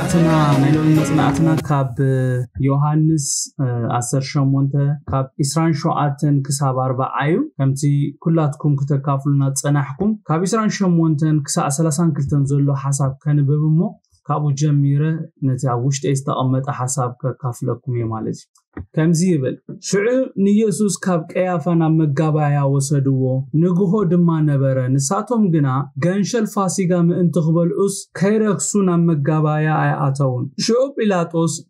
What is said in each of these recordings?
أتنا نيلون نصنعتنا كاب يوحنس أسر شمونته كاب إسران شوعاتن كساب 4 كمتي كلاتكم كتكافلنا تصنحكم كاب إسران شمونتن كسا 30 كلتن زلو حساب كنببمو كابو جميرة نتي أوشت استقامت حساب كافلكم يمالتي كمزي يبل شعور نيسوس كاب كيافانا مقابايا وسدوو نقوهو دما نبرا نساتهم قنا غنشل فاسيقا من تقبل أس كيركسونا مقابايا اي آتاون شعوب إلاتوس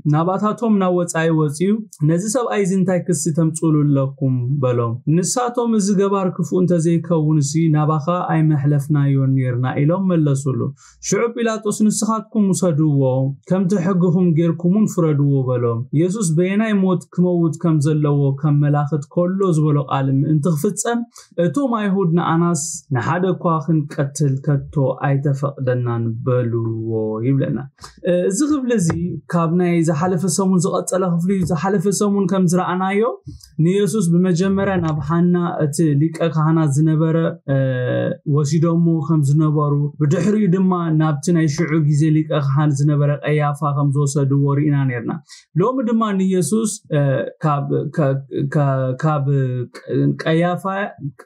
ناباتاتهم ناوات اي وزيو نزيساب اي زنتاي كسيتم تقولوا لكم بلوم نساتهم ازقبار كفون تزيكا ونسي ناباخا اي محلفنا يونيرنا إلهم ملسولو شعوب إلاتوس نسخاتكم وسدوو كم تحقهم غيركمون فردوو بلوم يسوس بينا يموت كموت كم زلوا كم ملاخت كله زبلوا قالم انت خفتم تو ما يهودنا اناس نحدا كواخن قتل كتو ايتفقدنا نبلو يبلنا زغب لزي كابنا اذا حلف سمون زقطله خفلي اذا حلف سمون كم زرعنايو نيسوس بمجمره نابحنا ات ليق كهنا زنبره وسيدمو كم زنبرو بدحري دما نابتنا يشعو غزي ليق كهنا زنبره قيافا كم زوسدو ورينا نيرنا لوم دما يسوس كاب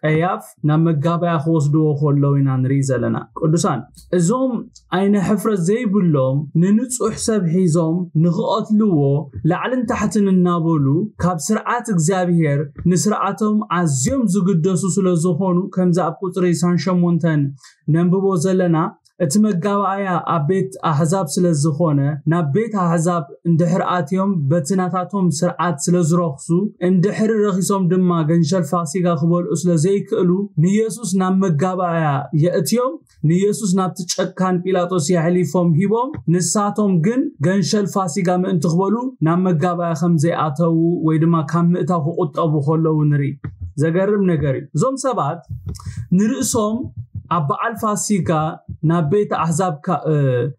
قياف نمغابا خوسدو خلوينا نريزلنا قدسان ازوم اين حفره زي بلوم ننصح حساب حيزوم نغقتلو لعلن تحتن النابلو كاب سرعات اغزابير نسرعاتهم عزيوم زغدسو سلازخونو كمزا ابقطري سانشمونتن ننببو زلنا اتمغابايا ابيت احزاب سلازخونه نابيت احزاب اندحراتيوم بتناتاتهم سرعات سلازرخسو اندحر رخيسوم دما غنشل فاسيغا خبل اسلازيكلو نيسوس نامغابايا ياتيوم نيسوس نابتچكان بيلاطوس يحليفوم هيبوم نساتوم گن غنشل فاسيغا من تخبلو نامغابايا خمزي اتو ويدما كامتا قطبو خلو نري زغرم نغري زوم سبات نرسوم أبا الفاسيكا نبيت أحزاب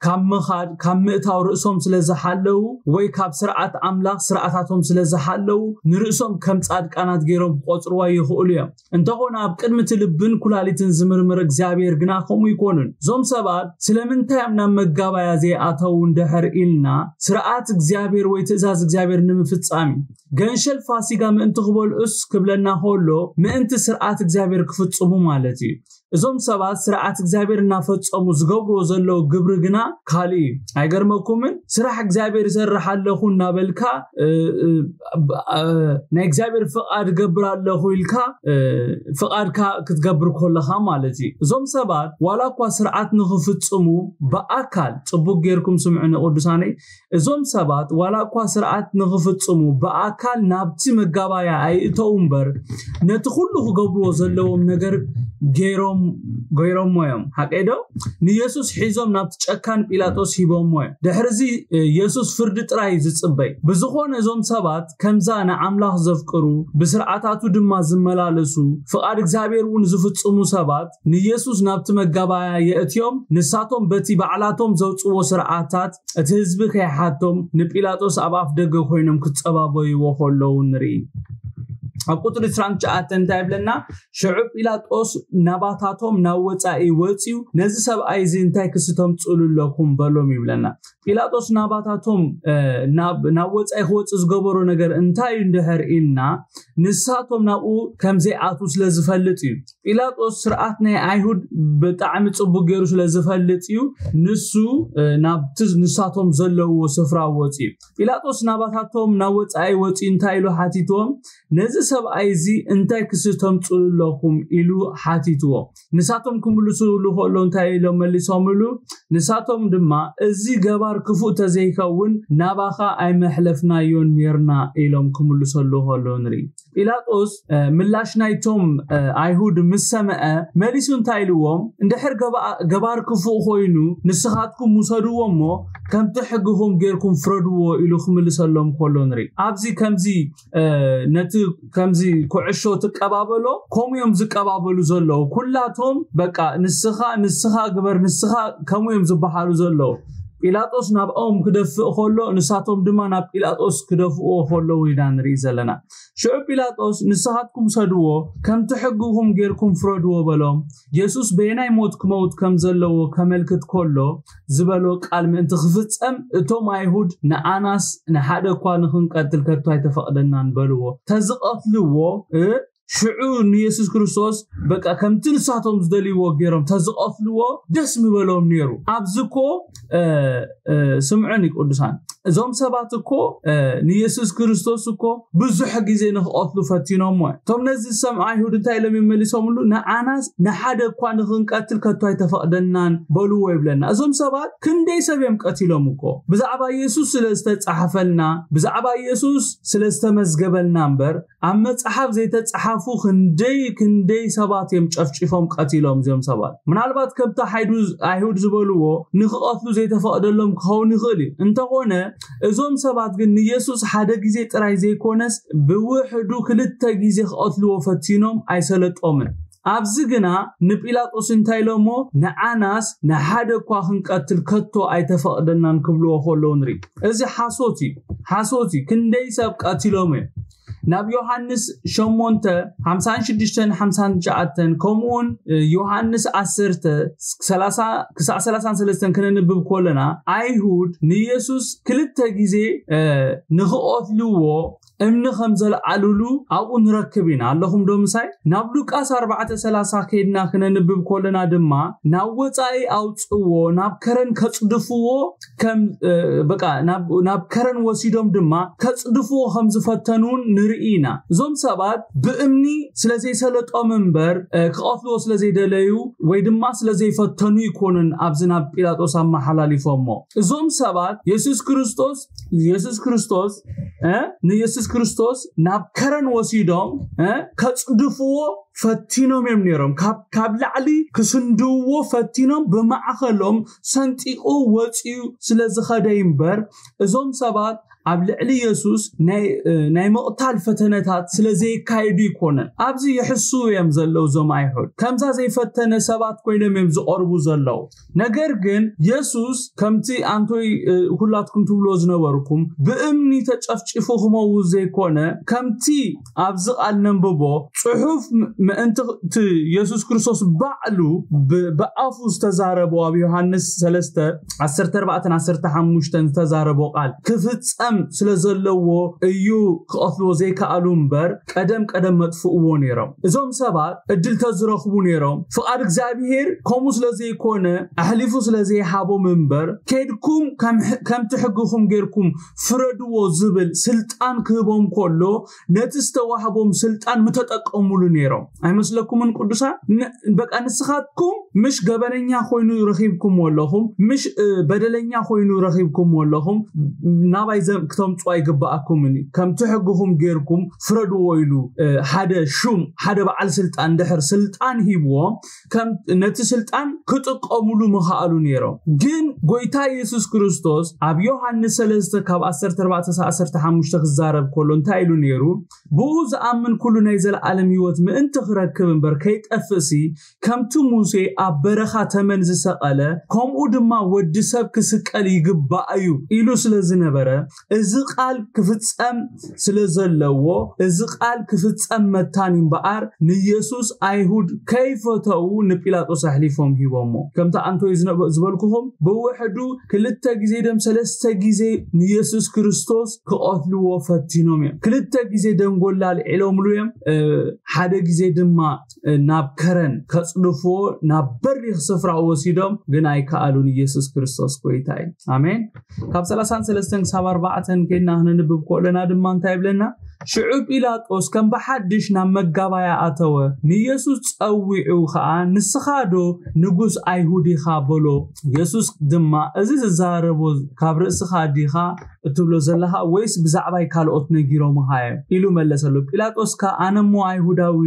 كمخاد كمتاو رأسهم سلزحلو ويكاب سرعة أملاق سرعتهم سلزحلو نرأسهم كم تصاد كانت غيرهم قطروا يخوليا انتهونا بقدمة لبن كلالي تنزمر مرق زابير قناكم يكونون زوم سبات سلمن تايمنا مقابا يزي آتاو اندحر إلنا سرعات زابير ويتزاز زابير نمفتس آمين غنشل فاسيكا من تخبول أس كبلنا هولو من انت سرعات زابير كفتصمو مالتي زوم سبات سرعات اغزابير نافصمو زغبرو زلو غبرغنا خالي ايغرمكومن سرح اغزابير سرحالخو نابلكا نا اغزابير فقاد غبرالخو يلكا فقادكا كتغبر كلها مالتي زوم سبات والاكو سرعات نخفصمو باكال صبوق غيركم سمعنا قدساني زوم سبات والاكو سرعات نخفصمو باكال نابتي مغابايا ايتومبر نتخلو غبرو زلوم نجر غيرهم مويم حقيدو نيسوس حيزوم نابتچكان بيلاطوس هيبوم موي دحرزي يسوس فرد طراي زصبي بزخون زوم سبات كمزا نعملاخ زفقرو بسرعاتاتو دما زملالسو فقاد اغزابير ون زفصمو سبات نيسوس نابت مغابايا ياتيوم نساتهم بتي بعلاتهم زوصو سرعاتات اتهزب كيحاتهم نبيلاطوس اباف دغ خوينم كتصبابوي وخلو نري أقطر سرانجات انتابلنا شعب إلاتوس نباتاتهم نووصاي وصيو نزي سب ايزين تايكستهم تصولو لكم بلوم يبلنا إلاتوس نباتاتهم نووصاي خوص زغبرو ነገር እንታይ እንደህር ኢልና ንሳቶም ናኡ ከምዘይ አቱ ስለዝፈልጥ እዩ ኢላጦስ ስርዓት ናይ አይሁድ በጣም ጽቡቅ ገሩ ስለዝፈልጥ እዩ ንሱ ናብት ንሳቶም ዘለዎ ስፍራ ወጪ ኢላጦስ ናባታቶም ናወጻይ ወጪ እንታይ ኢሉ ሓቲቶም ነዚ ሰብ አይዚ እንታይ ክስቶም ጽሉለኩም ኢሉ ሓቲትዎ ንሳቶም ኩምሉሱ ለሆሎ እንታይ ኢሉ መልሶምሉ ንሳቶም ድማ እዚ ገባር ክፉ ተዘይከውን ናባኻ አይ መሕለፍናዮን ነርና ኢሎም ኩምሉሰሉ ሆሎ ንሪ ኢላጦስ ምላሽ ናይቶም አይሁድ ምሰመአ መሊሱ እንታይ ኢሉዎም እንደሕር ገባር ክፉ ኮይኑ ንስኻትኩም ሙሰዱዎሞ ከም ትሕግሁም ጌርኩም ፍረድዎ ኢሉ ኩምልሰሎም ሆሎ ንሪ ኣብዚ ከምዚ ነቲ ከምዚ ኩዕሾ ተቀባበሎ ኮሙዮም ዝቀባበሉ ዘለው ኩላቶም በቃ ንስኻ ግበር ንስኻ ከሙዮም ዝበሃሉ ዘለው ጲላጦስ ናብኦም ክደፍእ ኸሎ ንሳቶም ድማ ናብ ጲላጦስ ክደፍእዎ ኸለዉ ኢና ንርኢ ዘለና ሽዑ ጲላጦስ ንስኻትኩም ሰድዎ ከም ትሕግኹም ጌርኩም ፍረድዎ በሎም ኢየሱስ በየናይ ሞት ክመውት ከም ዘለዎ ከመልክት ከሎ ዝበሎ ቃል ምእንቲ ክፍጸም እቶም አይሁድ ንኣናስ ንሓደ እኳ ንኽንቀትል ከቶ ኣይተፈቕደናን በልዎ ተዝቐትልዎ ሽዑ ንኢየሱስ ክርስቶስ በቃ ከምቲ ንሳቶም ዝደልይዎ ገይሮም ተዝቐትልዎ ደስ ምበሎም ነይሩ ኣብዝኮ ስምዑኒ ቅዱሳን እዞም ሰባት እኮ ንኢየሱስ ክርስቶስ እኮ ብዙሕ ግዜ ንኽቐትሉ ፈቲኖም ቶም ነዚ ሰምዑ አይሁድ እንታይ ኢሎም ይመልሶምሉ ንኣናስ ንሓደ እኳ ንኽንቀትል ከቶ ኣይተፈቕደናን በልዎ ይብለና እዞም ሰባት ክንደይ ሰብ እዮም ቀቲሎም እኮ ብዛዕባ ኢየሱስ ስለ ዝተጻሕፈልና ብዛዕባ ኢየሱስ ስለ ዝተመዝገበልና እምበር ኣብ መጽሓፍ ዘይተጻሕፉ ክንደይ ሰባት እዮም ጨፍጭፎም ቀቲሎም እዞም ሰባት ምናልባት ከምታ አይሁድ ዝበልዎ ንኽቐትሉ ዘይተፈቕደሎም ክኸውን ይኽእል እንተኾነ እዞም ሰባት ግን ኢየሱስ ሓደ ግዜ ጥራይ ዘይኮነስ ብውሕዱ ክልተ ግዜ ክቐትልዎ ፈቲኖም ኣይሰለጦምን ኣብዚ ግና ንጲላጦስ እንታይ ኢሎሞ ንኣናስ ንሓደ እኳ ክንቀትል ከቶ ኣይተፈቕደናን ክብልዎ ኸለዉ ንርኢ እዚ ሓሶቲ ክንደይ ሰብ ቀቲሎም ናብ ዮሐንስ 8:56-59 ከምኡን ዮሐንስ 10:30-33 ክንንብብ ኮለና አይሁድ ንኢየሱስ ክልተ ግዜ ንኽቐትልዎ እምኒ ከም ዘለዓልሉ ኣብኡ ንረክብ ኢና ኣለኹም ዶ ምሳይ ናብ ሉቃስ 4:30 ከይድና ክንንብብ ኮለና ድማ ናብ ወፃኢ ኣውፅዎ ናብ ከረን ከጽድፍዎ ከም በቃ ናብ ከረን ወሲዶም ድማ ከጽድፍዎ ከም ዝፈተኑን ንርኢና እዞም ሰባት ብእምኒ ስለዘይሰለጦም እምበር ክቐትልዎ ስለዘይደለዩ ወይ ድማ ስለዘይፈተኑ ይኮኑን ኣብዚ ናብ ጲላጦስ ኣመሓላሊፎሞ እዞም ሰባት ኢየሱስ ክርስቶስ ናብ ከረን ወሲዶም ከጽድፍዎ ፈቲኖም እዮም ነይሮም ካብ ላዕሊ ክስንድዎ ፈቲኖም ብማዕኸሎም ሰንጢቁ ወፂኡ ስለዝኸደ እምበር እዞም ሰባት ኣብ ልዕሊ ኢየሱስ ናይ መቕታል ፈተነታት ስለዘይካይዱ ይኮነን ኣብዚ ይሕሱ እዮም ዘለው ዞም አይሁድ ከምዛ ዘይፈተነ ሰባት ኮይኖም እዮም ዝቐርቡ ዘለው ነገር ግን ኢየሱስ ከምቲ አንቶይ ሁላትኩም ትብሎ ዝነበርኩም ብእምኒ ተጨፍጭፉ ክመውት ዘይኮነ ከምቲ ኣብዚ ቃል ነንብቦ ጽሑፍ ምእንቲ ኢየሱስ ክርስቶስ ባዕሉ በኣፉ ዝተዛረበ ኣብ ዮሐንስ 3:14-15 ዝተዛረበ ቃል ክፍጸም ስለዘለዎ እዩ ክቐትልዎ ዘይከኣሉ እምበር ቀደም መጥፍእዎ ነይሮም እዞም ሰባት እድል ተዝረኽቡ ነይሮም ፍቃድ እግዚአብሔር ከምኡ ስለዘይኮነ ኣሕሊፉ ስለዘይሃቦም እምበር ከድኩም ከም ትሕግኹም ጌርኩም ፍረድዎ ዝብል ስልጣን ክህቦም ከሎ ነቲ ዝተዋህቦም ስልጣን ምተጠቀሙሉ ነይሮም ኣይመስለኩምን ቅዱሳን በቃ ንስኻትኩም ምሽ ገበነኛ ኮይኑ ረኺብኩም ወለኹም ምሽ በደለኛ ኮይኑ ረኺብኩም ወለኹም ናባይ ክተምፁ ኣይግባኣኩምን ከም ትሕግኹም ጌርኩም ፍረድዎ ኢሉ ሓደ በዓል ስልጣን ድሕር ስልጣን ሂብዎም ከም ነቲ ስልጣን ክጥቀሙሉ ምኽኣሉ ነይሮም ግን ጎይታ ኢየሱስ ክርስቶስ ኣብ ዮሐንስ 3:14-15 ክዛረብ ከሎ እንታይ ኢሉ ነይሩ ብኡ ዝኣምን ኩሉ ናይ ዘለዓለም ህይወት ምእንቲ ክረክብ እምበር ከይጠፍእሲ ከምቲ ሙሴ ኣብ በረኻ ተመን ዝሰቐለ ከምኡ ድማ ወዲ ሰብ ክስቀል ይግባእ እዩ ኢሉ ስለዝነበረ እዚ ቃል ክፍጸም ስለዘለዎ እዚ ቃል ክፍጸም መታን እምበኣር ንኢየሱስ አይሁድ ከይፈተው ንጲላጦስ ኣሕሊፎም ሂቦሞ ከምታ አንቶይ ዝበልኩኹም ብውሕዱ ክልተ ግዜ ደም ሰለስተ ግዜ ንኢየሱስ ክርስቶስ ክቐትልዎ ፈቲኖም እዮም ክልተ ግዜ ደንጎላል ኢሎምሉ እዮም ሓደ ግዜ ድማ ናብ ከረን ከጽድፍዎ ናብ በሪኽ ስፍራ ወሲዶም ግን ኣይከኣሉን ኢየሱስ ክርስቶስ ጎይታ እዩ ኣሜን ካብ 33-40 ከይና ንንብብ ኮለና ድማ እንታይ ይብለና ሽዑ ጲላጦስ ከም በሓድሽ ናብ መጋባያ ኣተወ ንኢየሱስ ጸዊዑ ከዓ ንስኻዶ ንጉስ አይሁድ ኢኻ በሎ ኢየሱስ ድማ እዚ ዝዛረቦ ካብ ርእስኻ ዲኻ እትብሎ ዘለኻ ወይስ ብዛዕባይ ካልኦት ነጊሮም ሃየ ኢሉ መለሰሉ ጲላጦስ ከ ኣነሞ አይሁዳዊ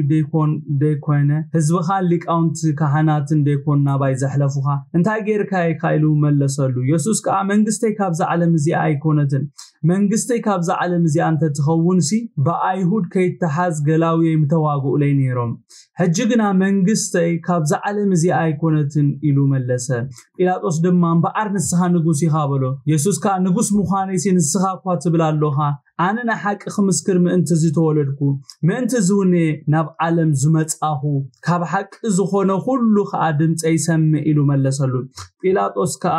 ደይኮነ ህዝብኻ ሊቃውንት ካህናትን ደይኮን ናባይ ዘሕለፉኻ እንታይ ጌርካ ኢሉ መለሰሉ ኢየሱስ ከ መንግስተይ ካብ ዘዓለም እዚኣ ኣይኮነትን መንግስተይ ካብዛ ዓለም እዚ አንተ ትኸውንሲ በአይሁድ ከይተሓዝ ገላዊ ይምተዋጉ ለይ ነይሮም ሕጂ ግና መንግስተይ ካብዛ ዓለም እዚ አይኮነትን ኢሉ መለሰ ጲላጦስ ድማ በአር ንስኻ ንጉስ ኢኻ በሎ ኢየሱስ ካ ንጉስ ምዃነይሲ ንስኻ እኳ ትብላለኻ አነ ንሓቂ ክምስክር ምእንቲ ዝተወለድኩ ምእንቲ ዝውኔ ናብ ዓለም ዝመጻኹ ካብ ሓቂ ዝኾነ ሁሉ ከዓ ድምፀይ ሰምዕ ኢሉ መለሰሉ ጲላጦስ ከዓ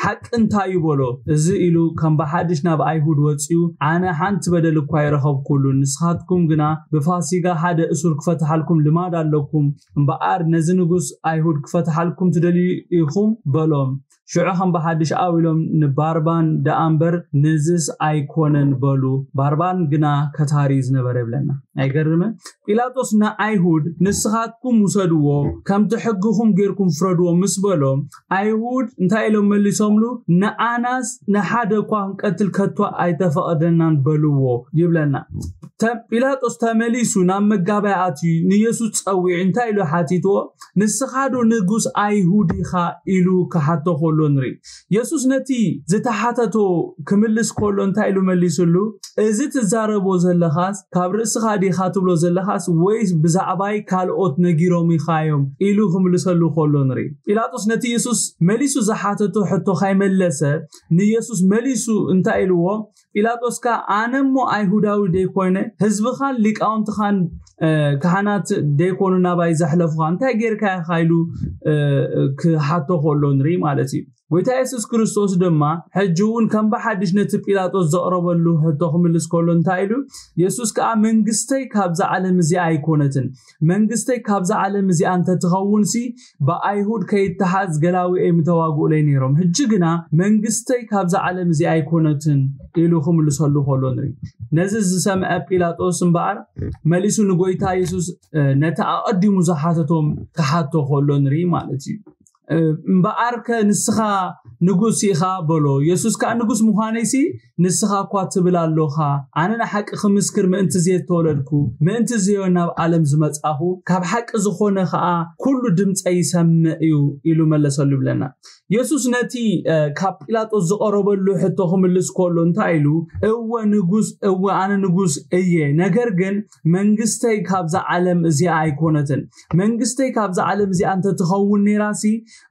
ሓቂ እንታይ በሎ እዚ ኢሉ ከም በሓድሽ ናብ አይሁድ ወፂኡ አነ ሓንቲ በደል እኳ ይረኸብኩሉ ንስኻትኩም ግና ብፋሲጋ ሓደ እሱር ክፈትሓልኩም ልማድ ኣለኩም እምበኣር ነዚ ንጉስ አይሁድ ክፈትሓልኩም ትደልዩ ኢኹም በሎም ሽዑ ከም በሓድሽ ኣዊሎም ንባርባን ደኣምበር ንዝስ ኣይኮነን በሉ ባርባን ግና ከታሪ ዝነበረ ይብለና አይገርም ጲላጦስ ንአይሁድ ንስኻትኩም ውሰድዎ ከም ትሕግኹም ጌርኩም ፍረድዎ ምስ በሎም አይሁድ እንታይ ኢሎም መሊሶምሉ ንአናስ ንሓደ እኳ ክንቀትል ከቶ ኣይተፈቐደናን በልዎ ይብለና ጲላጦስ ተመሊሱ ናብ መጋባይ ኣትዩ ንኢየሱስ ፀዊዕ እንታይ ኢሉ ሓቲትዎ ንስኻዶ ንጉስ አይሁድ ኢኻ ኢሉ ከሓቶ ኮሎ ንሪ ኢየሱስ ነቲ ዝተሓተቶ ክምልስ ኮሎ እንታይ ኢሉ መሊሱሉ እዚ ትዛረቦ ዘለኻስ ካብ ርእስኻ ዲኻ ትብሎ ዘለኻስ ወይስ ብዛዕባይ ካልኦት ነጊሮም ኢኻዮም ኢሉ ክምልሰሉ ኮሎ ንሪ ጲላጦስ ነቲ ኢየሱስ መሊሱ ዝሓተቶ ሕቶ ካይመለሰ ንኢየሱስ መሊሱ እንታይ ኢልዎ ጲላጦስ ካ ኣነሞ አይሁዳዊ ደይኮይነ ህዝብኻን ሊቃውንትኻን ካህናት ደይኮኑ ናባይ ዘሕለፉኻ እንታይ ጌርካ ኢሉ ክሓቶ ኮሎ ንሪ ማለት እዩ ወይታ ኢየሱስ ክርስቶስ ድማ ሕጂውን ከም በሓድሽ ነቲ ጲላጦስ ዘቕረበሉ ሕቶ ክምልስ ኮሎ እንታይ ኢሉ ኢየሱስ ከዓ መንግስተይ ካብዛ ዓለም እዚ ኣይኮነትን መንግስተይ ካብዛ ዓለም እዚ አንተ ትኸውንሲ በአይሁድ ከይተሓዝ ገላዊ ይምተዋጉ ለይ ነይሮም ሕጂ ግና መንግስተይ ካብዛ ዓለም እዚ ኣይኮነትን ኢሉ ክምልሰሉ ኮሎ ንሪ ነዚ ዝሰምዐ ጲላጦስ እምበኣር መሊሱ ንጎይታ ኢየሱስ ነቲ ኣቀዲሙ ዝሓተቶም ክሓቶ ኮሎ ንሪ ማለት እዩ እምበኣርከ ንስኻ ንጉስ ኢኻ በሎ ኢየሱስ ከዓ ንጉስ ምዃነይሲ ንስኻ እኳ ትብል ኣለኻ ኣነ ንሓቂ ክምስክር ምእንቲ ዝተወለድኩ ምእንቲ ዝዮ ናብ ዓለም ዝመጻኹ ካብ ሓቂ ዝኾነ ከዓ ኩሉ ድምፀይ ይሰምዕ እዩ ኢሉ መለሰሉ ይብለና ኢየሱስ ነቲ ካብ ጲላጦስ ዝቐረበሉ ሕቶ ክምልስ ኮሎ እንታይ ኢሉ እወ ኣነ ንጉስ እየ ነገር ግን መንግስተይ ካብዛ ዓለም እዚ ኣይኮነትን መንግስተይ ካብዛ ዓለም እዚ አንተ ትኸውን ነራሲ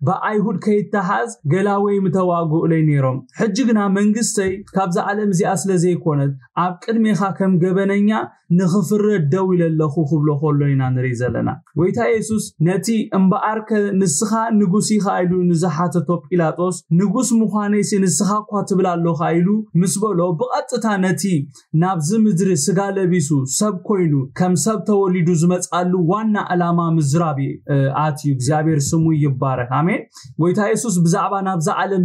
በአይሁድ ከይተሓዝ ገላዊ ምተዋጉ ለይ ነይሮም ሕጂ ግና መንግስተይ ካብዛ ዓለም እዚ ኣስለ ዘይኮነት ኣብ ቅድሜኻ ከም ገበነኛ ንኽፍረድ ደው ኢለለኹ ክብሎ ኮሎ ኢና ንሪ ዘለና ወይታ ኢየሱስ ነቲ እምበኣርከ ንስኻ ንጉስ ኢኻ ኢሉ ንዝሓተቶ ጲላጦስ ንጉስ ምዃነይሲ ንስኻ እኳ ትብል ኣለኻ ኢሉ ምስ በሎ ብቐጥታ ነቲ ናብዚ ምድሪ ስጋ ለቢሱ ሰብ ኮይኑ ከም ሰብ ተወሊዱ ዝመጻሉ ዋና ዓላማ ምዝራብ ኣትዩ እግዚአብሔር ስሙ ይባረክ አሜን ወይታ ኢየሱስ ብዛዕባ ናብዛ ዓለም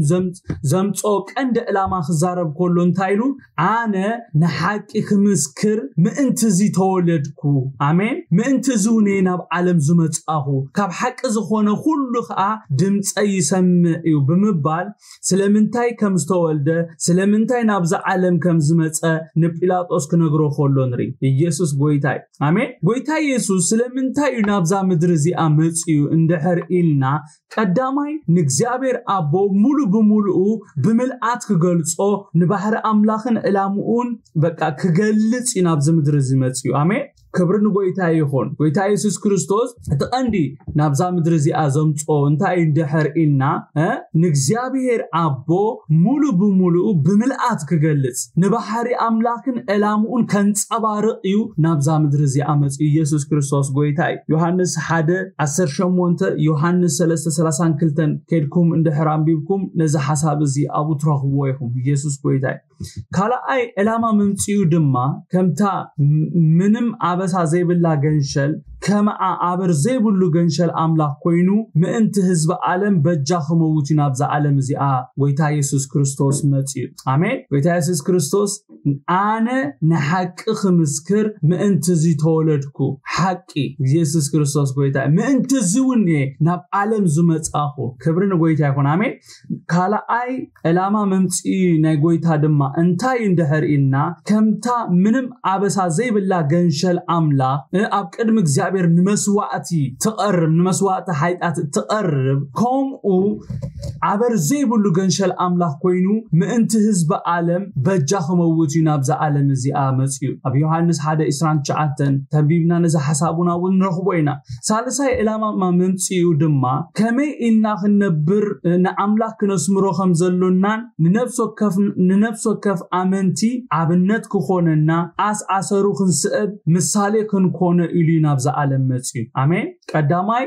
ዘምጾ ቀንዲ ዓላማ ክዛረብ ኮሎ እንታይ ኢሉ ኣነ ንሓቂ ክምስክር ምእንቲ ዚ ተወለድኩ አሜን ምእንቲ ዝውኔ ናብ ዓለም ዝመጻኹ ካብ ሓቂ ዝኾነ ሁሉ ከዓ ድምፀይ ይሰምዕ እዩ ብምባል ስለምንታይ ከም ዝተወልደ ስለምንታይ ናብዛ ዓለም ከም ዝመጸ ንጲላጦስ ክነግሮ ኮሎ ንሪ ኢየሱስ ጎይታይ አሜን ጎይታ ኢየሱስ ስለምንታይ ናብዛ ምድሪ እዚኣ መጽዩ እንድሕር ኢልና ቀዳማይ ንእግዚአብሔር አቦ ሙሉ በሙሉ ብምልአት ክገልጾ ንባህር አምላኽን ዕላሙኡን በቃ ክገልጽ ናብዛ ምድሪ ዝመጽዩ አሜን ክብር ንጎይታ ይኹን ጎይታ ኢየሱስ ክርስቶስ ተቀንዲ ናብዛ ምድሪ እዚኣ ዘምጾ እንታይ እንድሕር ኢልና ንእግዚአብሔር አቦ ሙሉ በሙሉ ብምልአት ክገልጽ ንባህር አምላኽን ዕላሙኡን ከንጸባርቕ እዩ ናብዛ ምድሪ እዚኣ መጽዩ ኢየሱስ ክርስቶስ ጎይታይ ዮሐንስ 1:18 ዮሐንስ 3:32 ከድኩም እንድሕር አንቢብኩም ነዚ ሐሳብ እዚ አቡ ትረኽብዎ ይኹም ኢየሱስ ጎይታይ ካልኣይ ዕላማ ምምጽዩ ድማ ከምታ ምንም አበሳ ዘይብላ ገንሸል ከመዓ አበር ዘይብሉ ገንሸል አምላኽ ኮይኑ ምእንቲ ህዝብ ዓለም በጃ ክመውት ናብዛ ዓለም እዚኣ ጎይታ ኢየሱስ ክርስቶስ መጽዩ አሜን ጎይታ ኢየሱስ ክርስቶስ አነ ንሓቂ ክምስክር ምእንቲ ዝተወለድኩ ሓቂ ኢየሱስ ክርስቶስ ጎይታ ምእንቲ ዝውኔ ናብ ዓለም ዝመጻኹ ክብር ንጎይታ ይኹን አሜን ካልኣይ ዕላማ መምጽዩ ናይ ጎይታ ድማ እንታይ እንድሕር ኢልና ከምታ ምንም አበሳ ዘይብላ ገንሸል አምላኽ ኣብ ቅድሚ እግዚአብሔር እግዚአብሔር ንመስዋዕቲ ተቀርብ ንመስዋዕቲ ሃይጣት ተቀርብ ከምኡ አበር ዘይብሉ ገንሸል አምላክ ኮይኑ ምእንቲ ህዝብ ዓለም በጃ ከመውት ይናብዛ ዓለም እዚኣ መጽዩ ኣብ ዮሐንስ 1:29 ተንቢብና ነዛ ሓሳቡና ወንረኽቦይና ሳልሳይ ዕላማ መምጽዩ ድማ ከመይ ኢልና ክነብር ንአምላክ ክነስምሮ ከም ዘሎናን ንነፍስ ወከፍ አመንቲ አብነት ክኾነና አሰሩ ክንስብ ምሳሌ ክንኮነ ኢሉ ናብዛ ዓለም መጽዩ አሜን ቀዳማይ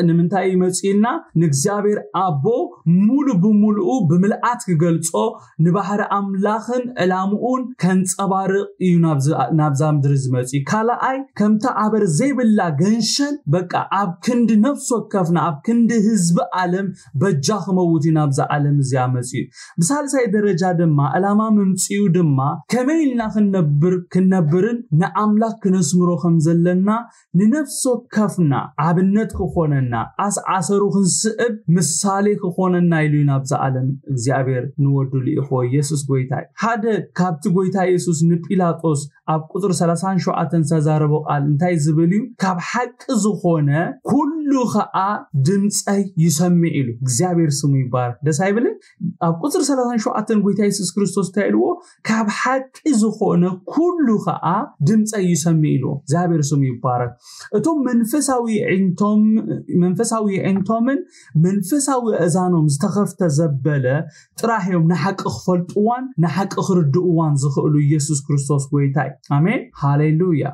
ንምንታይ መጽይና ንእግዚአብሔር አቦ ሙሉ በሙሉ በመልአት ክገልጾ ንባህር አምላኽን ዕላሙኡን ከንጸባርቕ እዩ ናብዛ ምድር ዝመጽይ ካላአይ ከምታ አበር ዘይብላ ገንሸል በቃ አብ ክንድ ነፍስ ወከፍና አብ ክንድ ህዝብ ዓለም በጃ ከመውት ናብዛ ዓለም እዚያ መጽይ በሳልሳይ ደረጃ ድማ ዕላማ መምጽዩ ድማ ከመይልና ክነብርን ንአምላክ ክነስምሮ ከም ዘለና ንነፍስ ወከፍና አብነት ክኾነና አሰሩ ክንስብ ምሳሌ ክኾነና ኢሉ ናብዛ ዓለም እግዚአብሔር ንወዱል ኢኹ ኢየሱስ ጎይታይ ሓደ ካብቲ ጎይታ ኢየሱስ ንጲላጦስ ኣብ ቁጥር 37 ተዛረበ ቃል እንታይ ዝብል እዩ ካብ ሐቅ ዝኾነ ኩሉ ኸአ ድምጸይ ይሰምዕ ኢሉ እግዚአብሔር ስሙ ይባረክ ደስ አይብል ኣብ ቁጥር 37 ጎይታ ኢየሱስ ክርስቶስ ታይልዎ ካብ ሐቅ ዝኾነ ኩሉ ኸአ ድምጸይ ይሰምዕ ኢሉ እግዚአብሔር ስሙ ይባረክ እቶም መንፈሳዊ ዕንቶምን መንፈሳዊ እዛኖም ዝተኸፍተ ዘበለ ጥራሕዮም ንሐቅ ክፈልጥዋን ንሐቅ ክርድኡዋን ዝኽእሉ ኢየሱስ ክርስቶስ ጎይታይ አሜን ሃሌሉያ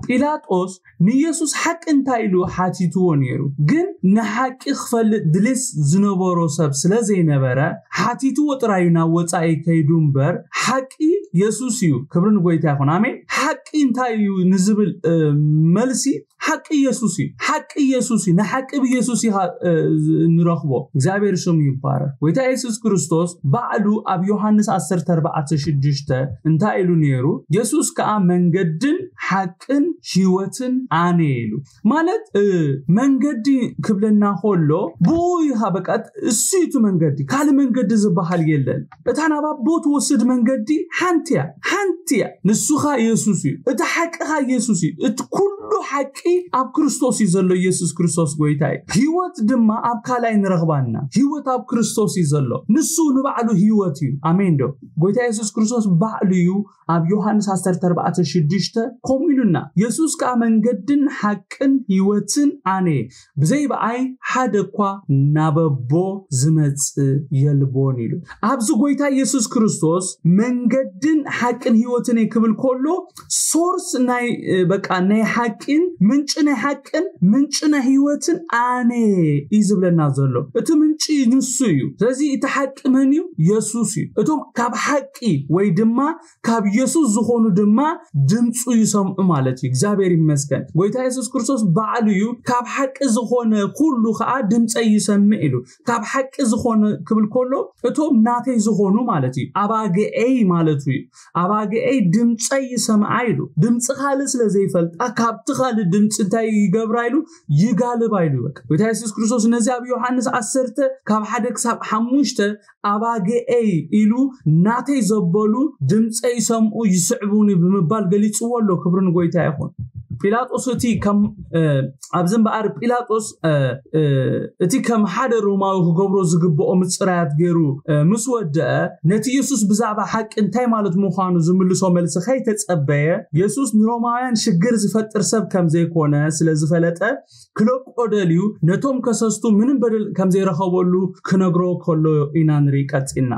ጲላጦስ ንኢየሱስ ሐቅ እንታይሉ ሓቲትዎ ነይሩ ግን ንሐቅ ክፈልጥ ድልስ ዝነበሮ ሰብ ስለዘይነበረ ሓቲትዎ ጥራዩና ወጻኢ ከይዱምበር ሐቂ ኢየሱስ እዩ ክብርን ጎይታ ይኹን አሜን ሐቂ እንታዩ ንዝብል መልሲ ሐቂ ኢየሱስ እዩ ንሐቅ ኢየሱስ ንረኽቦ እግዚአብሔር ስሙ ይባረክ ጎይታ ኢየሱስ ክርስቶስ ባዕሉ ኣብ ዮሐንስ 10:46 እንታይሉ ነይሩ ኢየሱስ ከአ መንገድን ሐቅን ህይወትን አነ ኢሉ ማለት መንገዲ ክብለና ሆሎ ቦይሃ በቃ እሱይቱ መንገዲ ካለ መንገዲ ዝበሃል የለን እታና ባቦት ወስድ መንገዲ ሓንቲያ ንሱኻ ኢየሱስ እዩ እቲ ሐቅኻ ኢየሱስ እዩ እቲ ኩሉ ሐቂ ኣብ ክርስቶስ እዩ ዘሎ ኢየሱስ ክርስቶስ ጎይታይ ህይወት ድማ ኣብ ካላይ ንረኽባና ህይወት ኣብ ክርስቶስ እዩ ዘሎ ንሱ ንባዕሉ ህይወት እዩ አሜን ዶ ጎይታ ኢየሱስ ክርስቶስ ባዕሉ እዩ ኣብ ዮሐንስ 10:46 ኮሚሉና ኢየሱስ ከአ መንገድን ሐቅን ህይወትን አነ ብዘይ በአይ ሓደኳ ናበቦ ዝመጽ የልቦን ኢሉ ኣብዚ ጎይታ ኢየሱስ ክርስቶስ መንገድን ሐቅን ህይወትን ክብል ኮሎ ሶርስ ናይ በቃ ናይ ሐቅን ምንጭ ናይ ሐቅን ምንጭ ናይ ህይወትን አነ ይዝብለና ዘሎ እቲ ምንጭ ንሱ እዩ ስለዚህ እቲ ሐቅ መን እዩ ኢየሱስ እዩ እቶም ካብ ሐቂ ወይ ድማ ካብ ኢየሱስ ዝኾኑ ድማ ድምጹ ይሰምዑ ማለት እዩ እግዚአብሔር ይመስገን ጎይታ ኢየሱስ ክርስቶስ ባዕሉ እዩ ካብ ሐቂ ዝኾነ ኩሉ ኸአ ድምጸይ ይሰምዕ ኢሉ ካብ ሐቂ ዝኾነ ክብል ኮሎ እቶም ናተይ ዝኾኑ ማለት እዩ አባገኤይ ማለት እዩ አባገኤይ ድምጸይ ይሰምዓ ኢሉ ድምጽ ካለ ስለዘይፈልጣ ካብቲ ካለ ድምጽ እንታይ ይገብራ ኢሉ ይጋልባ ኢሉ በቃ ጎይታ ኢየሱስ ክርስቶስ ነዚ ኣብ ዮሐንስ 10 ካብ 1 ክሳብ 5 አባገኤይ ኢሉ ናተይ ዘበሉ ድምጸይ ይሰምዑ ይስዕቡኒ ብምባል ገሊጽዎ ኣሎ ክብርን ጎይታ ይኹን ጲላጦስ እቲ ከም ኣብዘን በአር ጲላጦስ እቲ ከም ሓደ ሮማዊ ክገብሮ ዝግብኦ ምጽራያት ገይሩ ምስ ወደአ ነቲ ኢየሱስ ብዛዕባ ሐቅ እንታይ ማለት ምዃኑ ዝምልሶ መልሲ ከይተጸበየ ኢየሱስ ንሮማውያን ሽግር ዝፈጥር ሰብ ከም ዘይኮነ ስለዝፈለጠ ክለቆደልዩ ነቶም ከሰስቱ ምንም በደል ከም ዘይረኸበሉ ክነግሮ ከሎ ኢና ንርኢ ቀጽና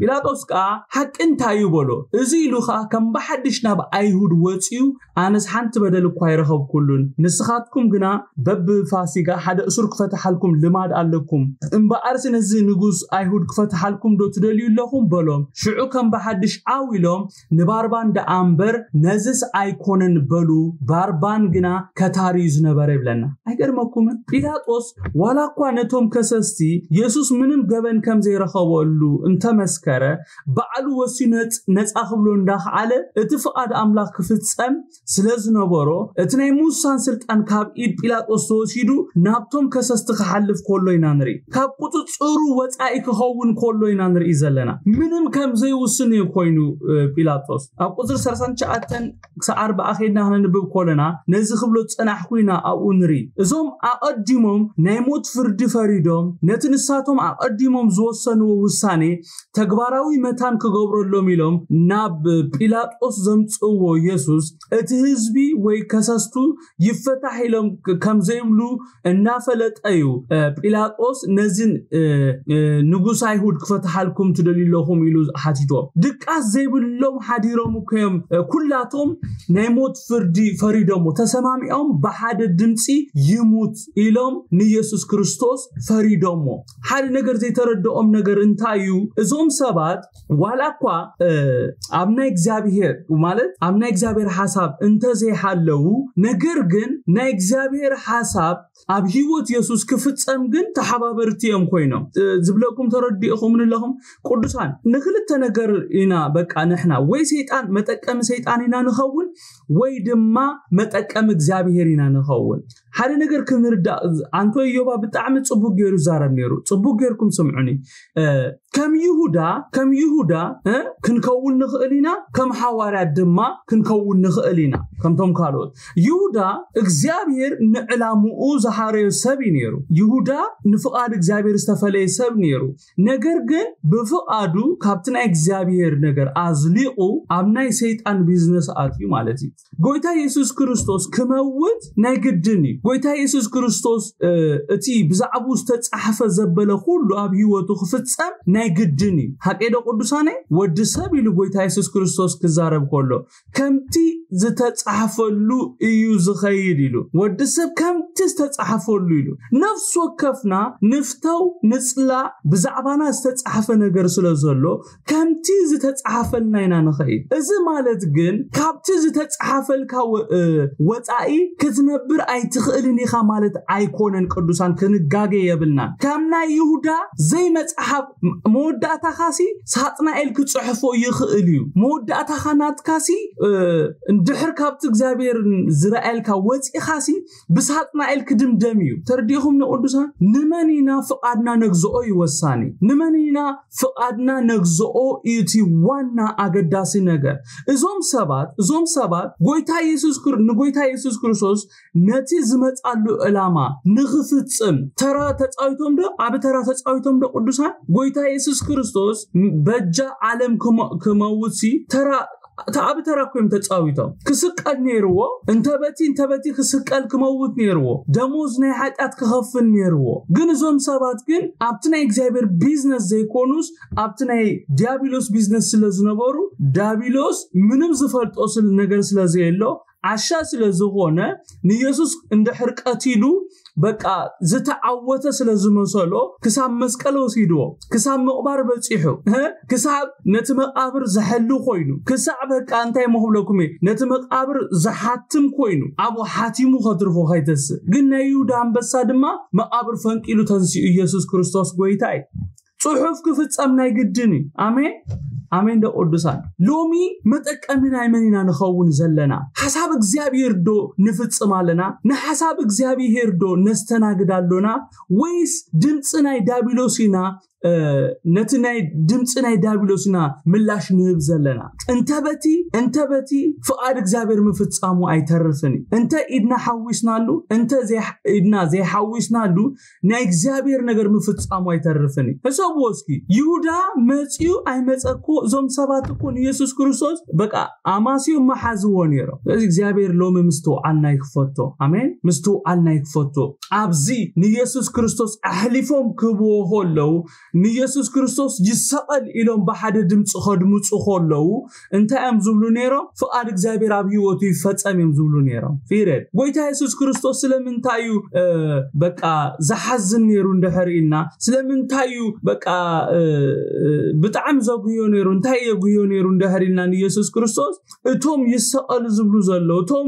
ጲላጦስ ከአ ሐቅ እንታይ ይበሎ እዚ ኢሉኻ ከም በሐድሽ ናብ አይሁድ ወጽዩ ኣነስ ሓንቲ በደል እኳ ይረኸብ ኩሉን ንስኻትኩም ግና በብ ፋሲጋ ሓደ እሱር ክፈተሓልኩም ልማድ ኣለኩም እምበኣርስ ነዚ ንጉስ አይሁድ ክፈተሓልኩም ዶ ትደልዩ ኣለኹም በሎም ሽዑ ከም በሐድሽ ኣዊሎም ንባርባን ደኣምበር ነዝስ ኣይኮነን በሉ ባርባን ግና ከታሪ ዝነበረ ይብለና አይገርመኩም ጲላጦስ ዋላ እኳ ነቶም ከሰስቲ ኢየሱስ ምንም ገበን ከም ዘይረኸበሉ እንተመስከረ ባዕሉ ወሲኑ ነፃ ክብሎ እንዳኸዓለ እቲ ፍቃድ ኣምላኽ ክፍጸም ስለዝነበሮ እቲ ናይ ሙሳን ስልጣን ካብ ኢድ ጲላጦስ ተወሲዱ ናብቶም ከሰስቲ ክሓልፍ ኮሎ ኢና ንርኢ ካብ ቁጥጽሩ ወጻኢ ክኸውን ኮሎ ኢና ንርኢ ዘለና ምንም ከም ዘይውስን ኮይኑ ጲላጦስ ኣብ ቁጥር 39 ክሳብ 40 ኸይድና ክንንብብ ኮለና ነዚ ክብሎ ጽናሕኩ ኢና ኣብኡ ንርኢ እዞም ኣቀዲሞም ናይ ሞት ፍርዲ ፈሪዶም ነቲ ንሳቶም ኣቀዲሞም ዝወሰንዎ ውሳኔ ተግባራዊ መታን ክገብረሎም ኢሎም ናብ ጲላጦስ ዘምጽዎ ኢየሱስ እቲ ህዝቢ ወይ ከሰስቱ ይፈታሕ ኢሎም ከም ዘይብሉ እናፈለጠዩ ጲላጦስ ነዚን ንጉስ አይሁድ ክፈታሐልኩም ትደልይለኩም ኢሉ ሓቲቶ ድቃስ ዘይብሎም ሓዲሮም ከም ኩላቶም ናይ ሞት ፍርዲ ፈሪዶም ተሰማሚኦም በሓደ ድምጺ ይሙት ኢሎም ንኢየሱስ ክርስቶስ ፈሪዶም ሓደ ነገር ዘይተረድኦም ነገር እንታዩ እዞም ሰባት ዋላኳ ኣብናይ እግዚአብሔር ማለት ኣብናይ እግዚአብሔር ሐሳብ እንተ ዘይሓለው ነገር ግን ናይ እግዚአብሔር ሐሳብ ኣብ ህይወት ኢየሱስ ክፍጸም ግን ተሓባበርቲዮም ኮይኖም ዝብለኩም ተረዲእኩም ንለኩም ቅዱሳን ንክልተ ነገር ኢና በቃ ንሕና ወይ ሰይጣን መጠቀም ሰይጣን ኢና ንኸውን ወይ ድማ መጠቀም እግዚአብሔር ኢና ንኸውን ሓደ ነገር ክንርዳ አንቶ ኢዮባ ብጣዕሚ ጽቡቅ ገይሩ ዛረብ ነይሩ ጽቡቅ ገይርኩም ስምዑኒ ከም ይሁዳ ክንከውን ንኽእሊና ከም ሐዋርያት ድማ ክንከውን ንኽእሊና ከምቶም ካልኦት ይሁዳ እግዚአብሔር ንዕላሙኡ ዘሐረዮ ሰብ ነይሩ ይሁዳ ንፍቃድ እግዚአብሔር ዝተፈለየ ሰብ ነይሩ ነገር ግን በፍቃዱ ካብትና እግዚአብሔር ነገር አዝሊቁ ኣብናይ ሰይጣን ቢዝነስ አትዩ ማለት እዩ ጎይታ ኢየሱስ ክርስቶስ ክመውት ናይ ግድኒ ጎይታ ኢየሱስ ክርስቶስ እቲ ብዛዕቡ ዝተጻሕፈ ዘበለ ሁሉ ኣብ ህይወቱ ክፍጸም ናይ ግድኒ ሓቀደ ቅዱሳኔ ወዲ ሰብ ኢሉ ጎይታ ኢየሱስ ክርስቶስ ክዛረብ ኮሎ ከምቲ ዝተጻሕፈሉ እዩ ዝኸይድ ኢሉ ወዲ ሰብ ከምቲ ዝተጻሕፈሉ ኢሉ ነፍስ ወከፍና ንፍተው ንጽላ ብዛዕባና ዝተጻሕፈ ነገር ስለዘሎ ከምቲ ዝተጻሕፈልና ኢና ንኸይድ እዚ ማለት ግን ካብቲ ዝተጻሕፈልካ ወጻኢ ክትነብር ኣይትኽእልን ኢኻ ማለት ኣይኮነን ቅዱሳን ክንጋገ የብልና ከምና ይሁዳ ዘይ መጽሐፍ መወዳእታ ካሲ ሳጥናኤል ክጽሕፎ ይኽእል እዩ መወዳእታ ኻናት ካሲ እንድሕር ካብቲ እግዚአብሔር ዝራኤልካ ወጽኢ ካሲ ብሳጥናኤል ክድምደም እዩ ተርዲኹም ንቅዱሳን ንመኒና ፍቃድና ነግዝኦ ይወሳኒ ንመኒና ፍቃድና ነግዝኦ እቲ ዋና አገዳሲ ነገር እዞም ሰባት ጎይታ ኢየሱስ ክርስቶስ ነቲ ዝመጻሉ ዕላማ ንኽፍጽም ተራ ተጻዊቶም ዶ ኣብ ተራ ተጻዊቶም ዶ ቅዱሳን ጎይታ ኢየሱስ ክርስቶስ በጃ ዓለም ከመውሲ ተራ ታብ ተራኩም ተጻዊቶም ክስቀል ነይርዎ እንተበቲ ክስቀል ከመውት ነይርዎ ደሞዝ ናይ ኃጢአት ክኸፍል ነይርዎ ግን እዞም ሰባት ግን ኣብቲ ናይ እግዚአብሔር ቢዝነስ ዘይኮኑስ ኣብቲ ናይ ዲያብሎስ ቢዝነስ ስለዝነበሩ ዲያብሎስ ምንም ዝፈልጦ ነገር ስለዘየሎ አሻ ስለዝኾነ ንኢየሱስ እንደ ሕርቀቲሉ በቃ ዝተዓወተ ስለዝመሰሎ ክሳብ መስቀል ወሲድዎ ክሳብ መቅባር በጽሑ ክሳብ ነቲ መቃብር ዘሐሉ ኮይኑ ክሳብ በቃ እንታይ መህብለኩም ነቲ መቃብር ዘሓትም ኮይኑ አቡ ሓቲሙ ከትርፎ ኸይተስ ግን ናይ ይሁዳ አንበሳ ድማ መቃብር ፈንቂሉ ተንሲ ኢየሱስ ክርስቶስ ጎይታይ ጽሑፍ ክፍጸም ናይ ግድኒ አሜን ደ ቅዱሳን ሎሚ መጠቀምና አይመኒና ንኸውን ዘለና ሐሳብ እግዚአብሔር ዶ ንፍጽማለና ንሐሳብ እግዚአብሔር ዶ ነስተናግዳለና ወይስ ድምጽናይ ዳቢሎሲና ነትናይ ድምጽናይ ዳቢሎሲና ምላሽ ንህብ ዘለና እንተበቲ ፍቃድ እግዚአብሔር መፍጻሙ አይተርፍኒ እንተ ኢድና ሐዊስናሉ እንተ ኢድና ዘይሐዊስናሉ ናይ እግዚአብሔር ነገር መፍጻሙ አይተርፍኒ እሶቦስኪ ይሁዳ መጽዩ አይመጸኮ ዞም ሰባት እኮ ኢየሱስ ክርስቶስ በቃ አማሲዮ መሐዝዎ ነይሮ ስለዚህ እግዚአብሔር ሎሚ ምስተውዓልና ይክፈቶ አሜን ምስተውዓልና ይክፈቶ አብዚ ኢየሱስ ክርስቶስ አህሊፎም ክብዎ ሆለው ኢየሱስ ክርስቶስ ይሰቀል ኢሎም በሓደ ድምጽ ኸድምጹ ኾለው እንታይም ዝብሉ ነይሮ ፍቃድ እግዚአብሔር ኣብ ህይወቱ ይፈጸም እዮም ዝብሉ ነይሮ ፊሬድ ጎይታ ኢየሱስ ክርስቶስ ስለምንታዩ በቃ ዘሐዝን ነይሩ እንደህሪልና ስለምንታዩ በቃ ብጣዕም ዘጉዮ ነይሩ እንታይ የጉዮ ነይሩ እንደህሪልና ኢየሱስ ክርስቶስ እቶም ይሰቀል ዝብሉ ዘለው እቶም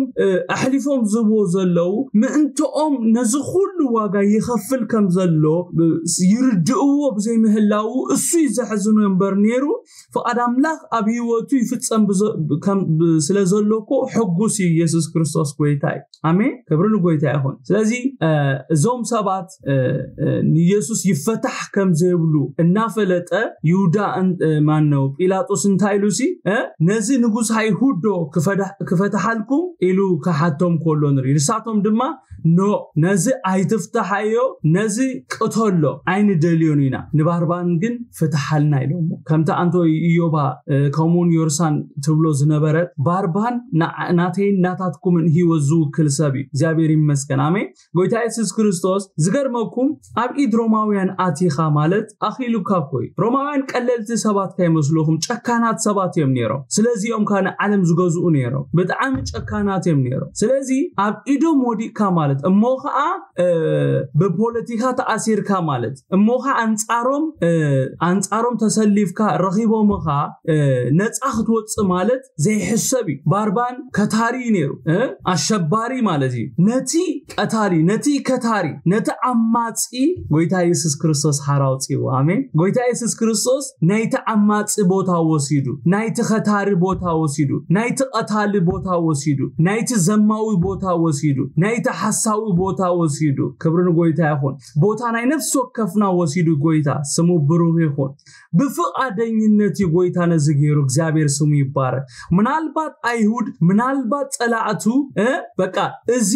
አሕሊፎም ዝብዎ ዘለው ምእንተኦም ነዚ ሁሉ واقع يخفل كم زلو يردقوا بزي مهلاو السو يزحزنو ينبر نيرو فقد أملاك أبيوتو يفتسن كم سلازلوكو حقوسي يسوس كريستوس قويتاي آمين كبرلو قويتاي هون سلازي زوم سبات يسوس يفتح كم زيبلو النافلة يودا مانو بيلاطوس انتايلوسي نزي نقوس هاي هودو كفتح لكم إلو كحاتهم كولون رساتهم دما نو نزي اي تفتحايو نزي قتلو عين دليونينا نباربان جن فتحلنا يلومو كمتا انتو يوبا كومون يورسان تبلو زنبرت باربان ناتين ناتاتكم ان هيوزو كل سبي زابير يمسكن امين غويتا يسوس كريستوس زغرمكم اب ايدروماويان اتيخا مالت اخيلو كابوي روماويان قللت سبات كايمسلوهم چكانات سبات يمنيرو سلازيوم كان عالم زغزو نيرو بتعام چكانات يمنيرو سلازي اب ايدو مودي كمالت اموخا ببوليتيكا تاثير كمالت اموخا انصاروم تسليفكا رخيبومخا نصاخت وص مالت زي حسبي باربان كتاري نيرو اشباري مالتي نتي قتاري نتي كتاري نتي اماصي غويتا يسوس كريستوس حراوصيو امين غويتا يسوس كريستوس نايت اماصي بوتا وسيدو نايت كتاري بوتا وسيدو نايت قتالي بوتا وسيدو نايت زماوي بوتا وسيدو نايت حساوي بوتا وسيدو كبرن غويتا يخون بوتا ناي نفس وكفنا وسيدو غويتا سمو بروه يخون بفقادنينتي غويتا نزغيرو እግዚአብሔር ስሙ ይባረክ ምናልባት አይሁድ ምናልባት ጸላአቱ በቃ እዚ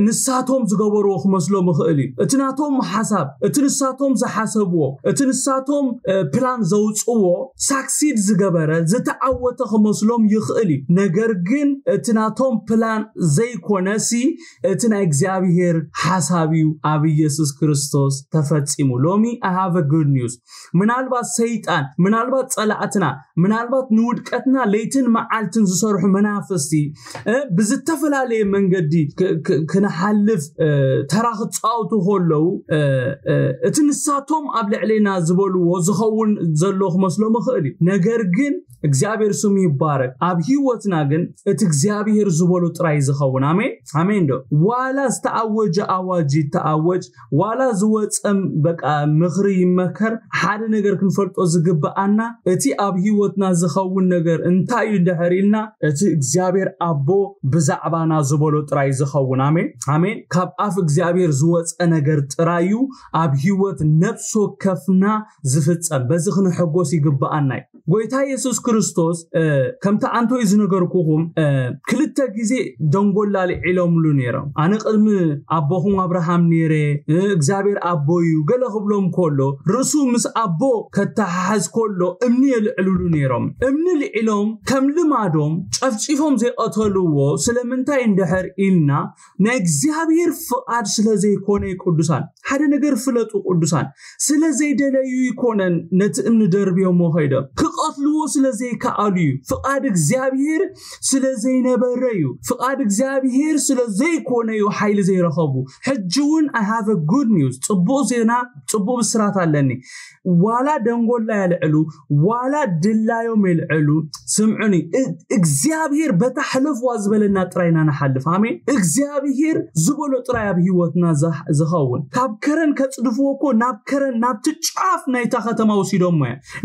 ንሳቶም ዝገበሩ መስሎ መخئሊ እትናቶም ሐሳብ እትንሳቶም ዝሐሰብዎ እትንሳቶም ፕላን ዘውጽዎ ሳክሲድ ዝገበረ ዝተዓወተ መስሎም ይخئሊ ነገር ግን እትናቶም ፕላን ዘይኮነሲ እትና እግዚአብሔር ሐሳቢው አብ ኢየሱስ ክርስቶስ ተፈጽሙ ሎሚ I have a good news ምናልባት ሰይጣን ምናልባት ጸላአትና ምናልባት ንውድቀትና ለይትን መዓልትን ዝሰርሑ መናፍስቲ ብዝተፈላለየ መንገዲ ከነሐልፍ ተራኽጻውቱ ሆለው እትንሳቶም ኣብ ልዕሌና ዝበልዎ ዝኸውን ዘሎኽ መስሎ መخئሊ ነገር ግን እግዚአብሔር ስሙ ይባረክ ኣብ ህይወትና ግን እቲ እግዚአብሔር ዝበሎ ጥራይ ዝኸውን አሜን አሜን ዶ ዋላ ዝተአወጀ አዋጅ ተአወጅ ዋላ ዝወጸም በቃ ምኽሪ ይመከር ሓደ ነገር ክንፈልጦ ዝግባአና እቲ ኣብ ህይወትና ዝኸውን ነገር እንታይ እንደህሪልና እቲ እግዚአብሔር አቦ ብዛዕባና ዝበሎ ጥራይ ዝኸውን አሜን አሜን ካብ አፍ እግዚአብሔር ዝወጸ ነገር ጥራዩ ኣብ ህይወት ነፍሶ ከፍና ዝፍጸም በዚ ክንሕጎስ ይግባአና ጎይታ ኢየሱስ ክርስቶስ ከምታ አንቶ ይዝነገርኩኩም ክልተ ጊዜ ደንጎላል ኢሎምሉ ነይሮም አነ ቅድም አቦኹም አብርሃም ነይረ እግዚአብሔር አቦዩ ገለ ክብሎም ኮሎ ርሱ ምስ አቦ ከተሐዝ ኮሎ እምኒ ይልዕሉሉ ነይሮም እምኒ ልዕሎም ከም ልማዶም ጨፍጭፎም ዘይቀተልዎ ስለምንታይ እንደህር ኢልና ንእግዚአብሔር ፍቃድ ስለዘይኮነ ቅዱሳን ሓደ ነገር ፍለጡ ቅዱሳን ስለዘይደለዩ ይኮነን ነቲ እምኒ ደርብዮም ሆይደ ክቀትልዎ ስለዘይካአልዩ ፍቃድ እግዚአብሔር ስለዘይነበረዩ ፍቃድ እግዚአብሔር ስለዘይኮነዩ ኃይል ዘይረኸቡ ሕጅውን I have a good news ጽቦ ዜና ጽቦ ብስራት አለኒ ዋላ ደንጎላ ያልዕሉ ዋላ ድላዮም ይልዕሉ ስምዑኒ እግዚአብሔር በተሐለፍ ዋዝበለና ጥራይና ነሐልፍ አሜን እግዚአብሔር ዝብሎ ጥራይ ኣብ ህይወትና ዝኸውን ካብ ከረን ከጽድፍዎኮ ናብ ከረን ናብ ትጫፍ ናይታ ከተማ ወሲዶም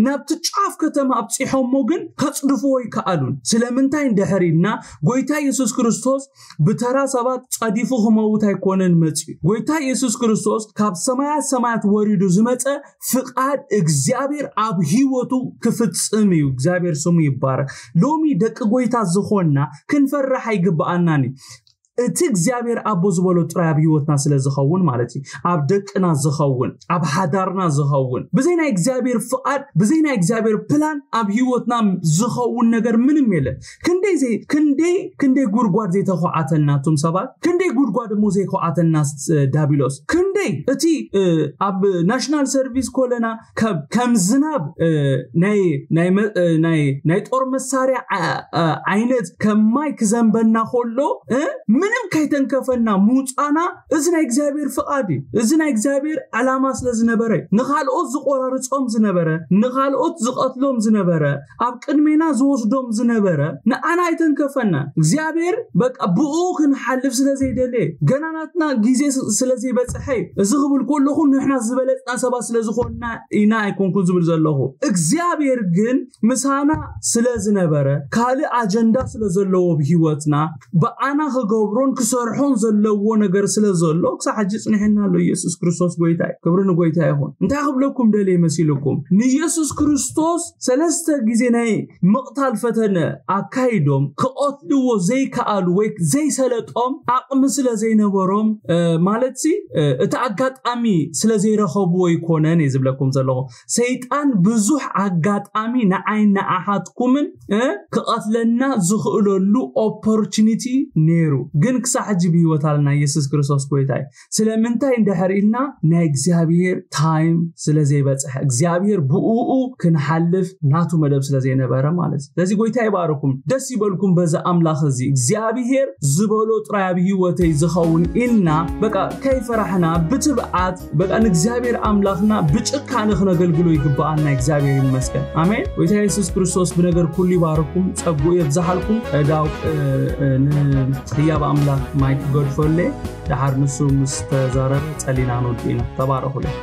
ናብ ትጫፍ ከተማ ኣብጽሖም ግን ከጽድፍዎ ይካአሉን ስለምንታይ እንደህሪና ጎይታ ኢየሱስ ክርስቶስ በተራ ሰባት ጻዲፉ ሆመውት አይኮነን መጽ ጎይታ ኢየሱስ ክርስቶስ ካብ ሰማያት ወሪዱ ዝመጸ ፍቃድ እግዚአብሔር ኣብ ህይወቱ ክፍጽም እዩ እግዚአብሔር ስሙ ይባረክ ሎሚ ደቅ ጎይታ ዝኾንና ክንፈራህ አይግባአናኒ እቲ እግዚአብሔር አቦ ዝበሎ ጥራይ ኣብ ህይወትና ስለዝኸውን ማለት እዩ ኣብ ደቅና ዝኸውን ኣብ ሓዳርና ዝኸውን በዘይና እግዚአብሔር ፍቃድ በዘይና እግዚአብሔር ፕላን ኣብ ህይወትና ዝኸውን ነገር ምንም የለ ክንደይ ጉርጓድ ዘይተኸዓተልናቱም ሰባት ክንደይ ጉርጓድ ሞ ዘይተኸዓተልና ዳቢሎስ ክንደይ እቲ ኣብ ናሽናል ሰርቪስ ኮለና ከም ዝናብ ናይ ጦር መሳሪያ አይነት ከማይ ክዘንበና ሆሎ ምንም ከይተንከፈና ሙፃና እዝና እግዚአብሔር ፍቃዲ እዝና እግዚአብሔር ዓላማ ስለዝነበረ ንኻልኦት ዝቆራርጾም ዝነበረ ንኻልኦት ዝቀትሎም ዝነበረ ኣብ ቅድሜና ዝወስዶም ዝነበረ ንኣና ይተንከፈና እግዚአብሔር በቃ ብኡ ክንሓልፍ ስለዘይደለ ገናናትና ጊዜ ስለዘይበጽሐይ እዚ ክብል ኮለኹ ንሕና ዝበለጽና ሰባ ስለዝኾንና ኢና ኣይኮንኩን ዝብል ዘለኹ እግዚአብሔር ግን ምሳና ስለዝነበረ ካሊ አጀንዳ ስለዘለዎ በህይወትና በአና ክገብሮን ክሰርሖን ዘለዎ ነገር ስለዘሎ ክሳሕጂ ጽንሕና ሎ ኢየሱስ ክርስቶስ ጎይታይ ክብርን ጎይታይ ይሁን እንታይ ክብለኩም ደለ ይመስልኩም ንኢየሱስ ክርስቶስ ሰለስተ ጊዜ ናይ መቅታል ፈተነ አካይዶም ክቆትልዎ ዘይከኣሉ ወይ ዘይሰለጦም አቅም ስለዘይነበሮም ማለት እቲ አጋጣሚ ስለዘይረኸብዎ ይኮነን ይዝብለኩም ዘለኹ ሰይጣን ብዙሕ አጋጣሚ ንዓይና አሓትኩምን ክቀትለና ዝኽእለሉ ኦፖርቹኒቲ ነይሩ ግን ክሳሕጂ በህይወታልና ኢየሱስ ክርስቶስ ጎይታይ ስለምንታይ እንደሕሪልና ናይ እግዚአብሔር ታይም ስለዘይበጽሕ እግዚአብሔር ብኡኡ ክንሓልፍ ናቱ መደብ ስለዘይነበረ ማለት ስለዚህ ጎይታይ ባረኩም ደስ ይበልኩም በዛ አምላኽ እዚ እግዚአብሔር ዝበሎ ጥራይ በህይወተይ ዝኸውን ኢልና በቃ ከይፈራሕና ብትብዓት በቃ ንእግዚአብሔር አምላኽና ብጭካነ ክነገልግሎ ይግባአና እግዚአብሔር ይመስገን አሜን ጎይታ ኢየሱስ ክርስቶስ ብነገር ኩሉ ይባረኩም ጸጉ ይብዛሐልኩም ዳው ንሕያብ አምላኽ ማይክ ጎድፎሌ ዳሃር ንሱ ምስተዛረብ ጸሊና ነው ዲና ተባረኩልኝ